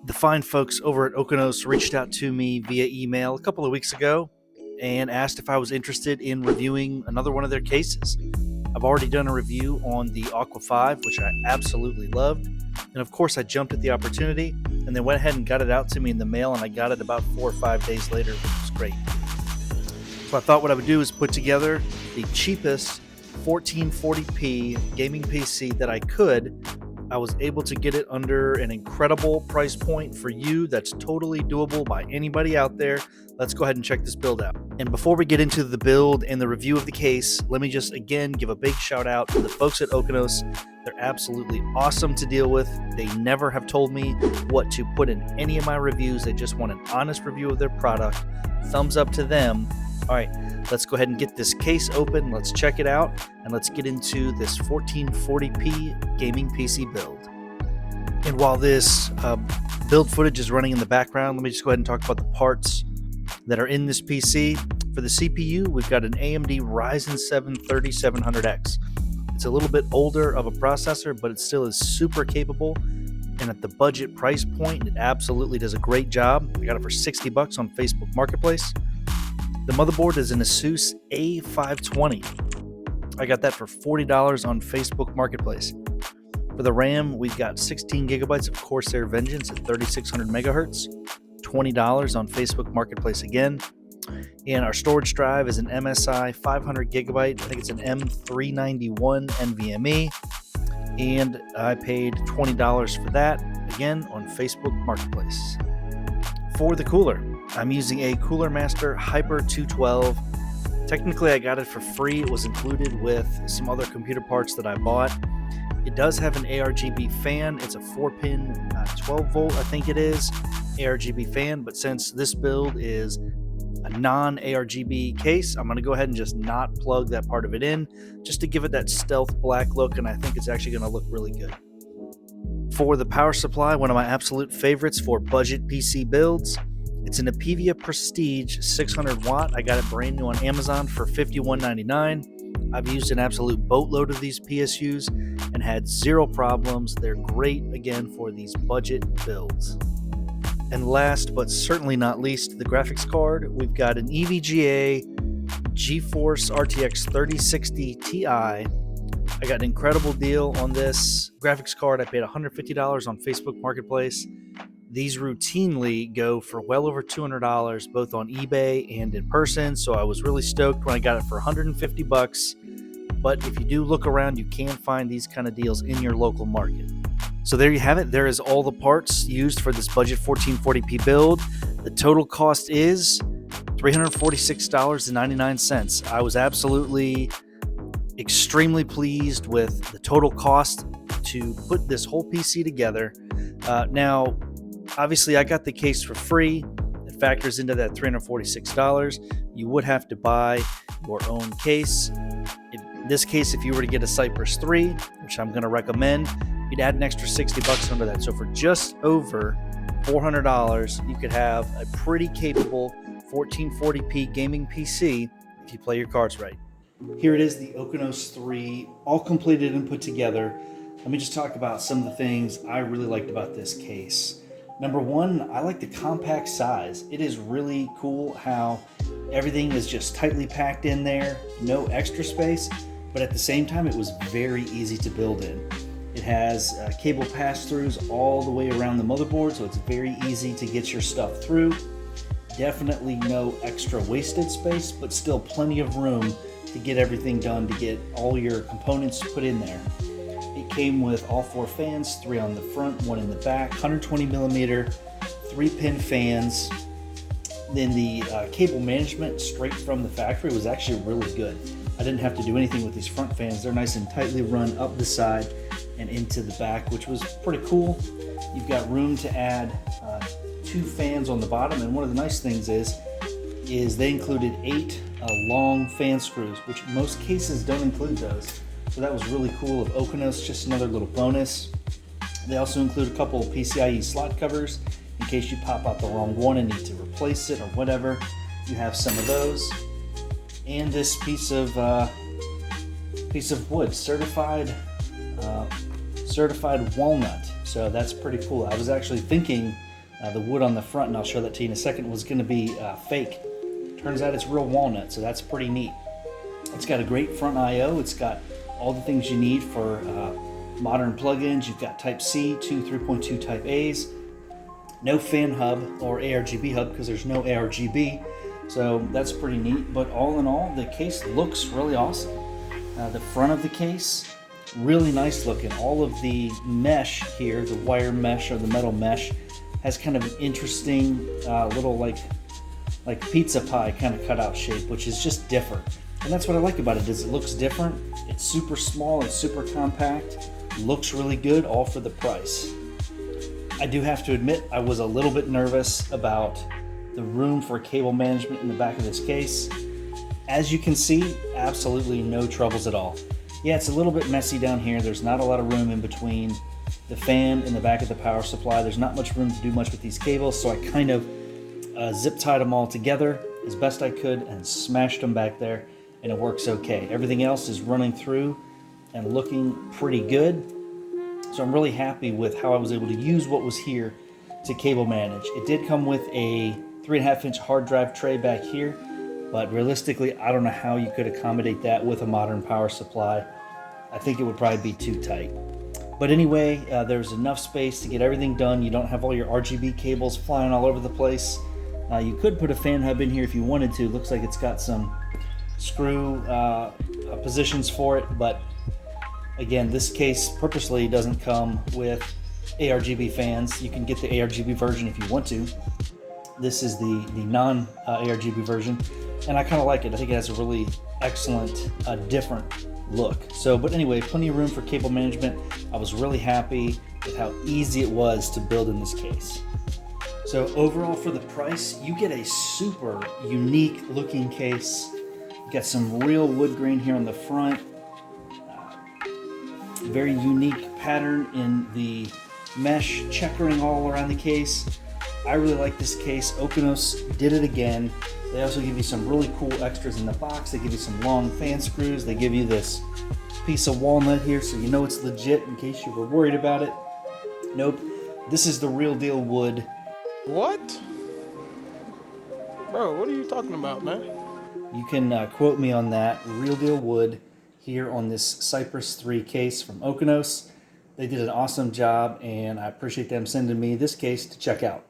The fine folks over at Okinos reached out to me via email a couple of weeks ago and asked if I was interested in reviewing another one of their cases. I've already done a review on the Aqua 5, which I absolutely loved. And of course, I jumped at the opportunity and they went ahead and got it out to me in the mail, and I got it about 4 or 5 days later, which was great. So I thought what I would do is put together the cheapest 1440p gaming PC that I could. I was able to get it under an incredible price point for you that's totally doable by anybody out there. Let's go ahead and check this build out. And before we get into the build and the review of the case, let me just again give a big shout out to the folks at Okinos. They're absolutely awesome to deal with. They never have told me what to put in any of my reviews. They just want an honest review of their product. Thumbs up to them. All right, let's go ahead and get this case open. Let's check it out, and let's get into this 1440p gaming PC build. And while this build footage is running in the background, let me just go ahead and talk about the parts that are in this PC. For the CPU, we've got an AMD Ryzen 7 3700X. It's a little bit older of a processor, but it still is super capable. And at the budget price point, it absolutely does a great job. I got it for $60 on Facebook Marketplace. The motherboard is an Asus A520. I got that for $40 on Facebook Marketplace. For the RAM, we've got 16 gigabytes of Corsair Vengeance at 3600 megahertz, $20 on Facebook Marketplace again. And our storage drive is an MSI 500 gigabyte. I think it's an M391 NVMe. And I paid $20 for that, again, on Facebook Marketplace. For the cooler, I'm using a Cooler Master Hyper 212. Technically, I got it for free. It was included with some other computer parts that I bought. It does have an ARGB fan. It's a 4-pin, 12 volt, I think it is, ARGB fan. But since this build is a non-ARGB case, I'm going to go ahead and just not plug that part of it in, just to give it that stealth black look, and I think it's actually going to look really good. For the power supply, one of my absolute favorites for budget PC builds, it's an Apevia Prestige 600 watt. I got it brand new on Amazon for $51.99. I've used an absolute boatload of these PSUs and had zero problems. They're great, again, for these budget builds. And last but certainly not least, the graphics card. We've got an EVGA GeForce RTX 3060 Ti. I got an incredible deal on this graphics card. I paid $150 on Facebook Marketplace. These routinely go for well over $200, both on eBay and in person. So I was really stoked when I got it for $150. But if you do look around, you can find these kind of deals in your local market. So there you have it. There is all the parts used for this budget 1440p build. The total cost is $346.99. I was absolutely extremely pleased with the total cost to put this whole PC together. Now, obviously, I got the case for free. It factors into that $346. You would have to buy your own case. In this case, if you were to get a Cypress 3, which I'm going to recommend, you'd add an extra $60 under that. So for just over $400, you could have a pretty capable 1440p gaming PC if you play your cards right. Here it is, the Okinos 3, all completed and put together. Let me just talk about some of the things I really liked about this case. Number one, I like the compact size. It is really cool how everything is just tightly packed in there, no extra space, but at the same time, it was very easy to build in. It has cable pass-throughs all the way around the motherboard, so it's very easy to get your stuff through. Definitely no extra wasted space, but still plenty of room to get everything done, to get all your components put in there. It came with all 4 fans, 3 on the front, 1 in the back, 120 millimeter, 3-pin fans. Then the cable management straight from the factory was actually really good. I didn't have to do anything with these front fans. They're nice and tightly run up the side and into the back, which was pretty cool. You've got room to add 2 fans on the bottom, and one of the nice things is they included 8 long fan screws, which most cases don't include those. So that was really cool of Okinos, just another little bonus. They also include a couple of PCIe slot covers in case you pop out the wrong one and need to replace it or whatever. You have some of those. And this piece of wood, certified walnut. So that's pretty cool. I was actually thinking The wood on the front, and I'll show that to you in a second, was going to be fake. Turns out it's real walnut, so that's pretty neat. It's got a great front I/O. It's got all the things you need for modern plugins. You've got Type-C, two 3.2 Type-A's, no fan hub or ARGB hub because there's no ARGB, so that's pretty neat. But all in all, the case looks really awesome. The front of the case, really nice looking. All of the mesh here, the wire mesh or the metal mesh, has kind of an interesting little like pizza pie kind of cutout shape, which is just different. And that's what I like about it, is it looks different. It's super small, it's super compact, looks really good, all for the price. I do have to admit, I was a little bit nervous about the room for cable management in the back of this case. As you can see, absolutely no troubles at all. Yeah, it's a little bit messy down here. There's not a lot of room in between the fan and the back of the power supply. There's not much room to do much with these cables, so I kind of zip tied them all together as best I could and smashed them back there, and it works okay. Everything else is running through and looking pretty good. So I'm really happy with how I was able to use what was here to cable manage. It did come with a 3.5-inch hard drive tray back here, but realistically, I don't know how you could accommodate that with a modern power supply. I think it would probably be too tight. But anyway, there's enough space to get everything done. You don't have all your RGB cables flying all over the place. You could put a fan hub in here if you wanted to. Looks like it's got some screw positions for it, but again, this case purposely doesn't come with ARGB fans. You can get the ARGB version if you want to. This is the non-ARGB version, and I kind of like it. I think it has a really excellent, different look. So, but anyway, plenty of room for cable management. I was really happy with how easy it was to build in this case. So overall, for the price, you get a super unique looking case. You got some real wood grain here on the front. Very unique pattern in the mesh checkering all around the case. I really like this case. Okinos did it again. They also give you some really cool extras in the box. They give you some long fan screws. They give you this piece of walnut here so you know it's legit in case you were worried about it. Nope, this is the real deal wood. What? Bro, what are you talking about, man? You can quote me on that. Real deal wood here on this Cypress 3 case from Okinos. They did an awesome job, and I appreciate them sending me this case to check out.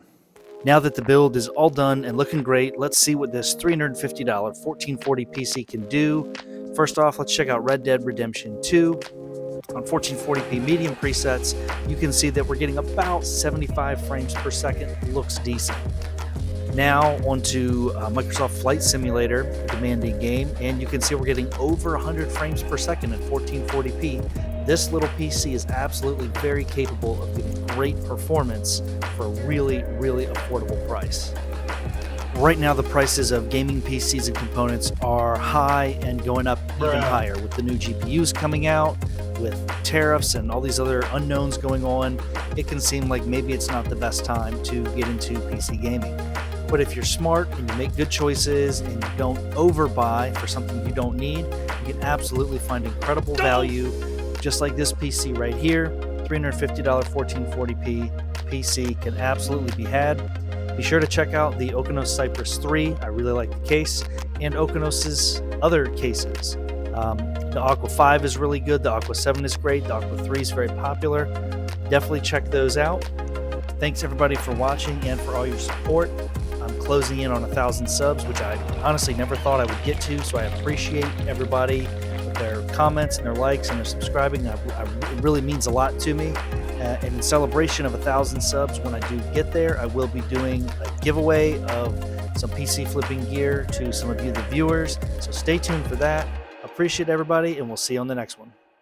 Now that the build is all done and looking great, let's see what this $350 1440 PC can do. First off, let's check out Red Dead Redemption 2. On 1440p medium presets, you can see that we're getting about 75 frames per second. Looks decent. Now onto Microsoft Flight Simulator, a demanding game, and you can see we're getting over 100 frames per second at 1440p. This little PC is absolutely very capable of giving great performance for a really, really affordable price. Right now, the prices of gaming PCs and components are high and going up even higher with the new GPUs coming out, with tariffs and all these other unknowns going on. It can seem like maybe it's not the best time to get into PC gaming. But if you're smart and you make good choices and you don't overbuy for something you don't need, you can absolutely find incredible value, just like this PC right here. $350 1440p PC can absolutely be had. Be sure to check out the Okinos Cypress 3. I really like the case, and Okinos's other cases. The Aqua 5 is really good. The Aqua 7 is great. The Aqua 3 is very popular. Definitely check those out. Thanks everybody for watching and for all your support. I'm closing in on 1,000 subs, which I honestly never thought I would get to, so I appreciate everybody with their comments and their likes and their subscribing. It really means a lot to me. And in celebration of 1,000 subs, when I do get there, I will be doing a giveaway of some PC flipping gear to some of you, the viewers. So stay tuned for that. Appreciate everybody, and we'll see you on the next one.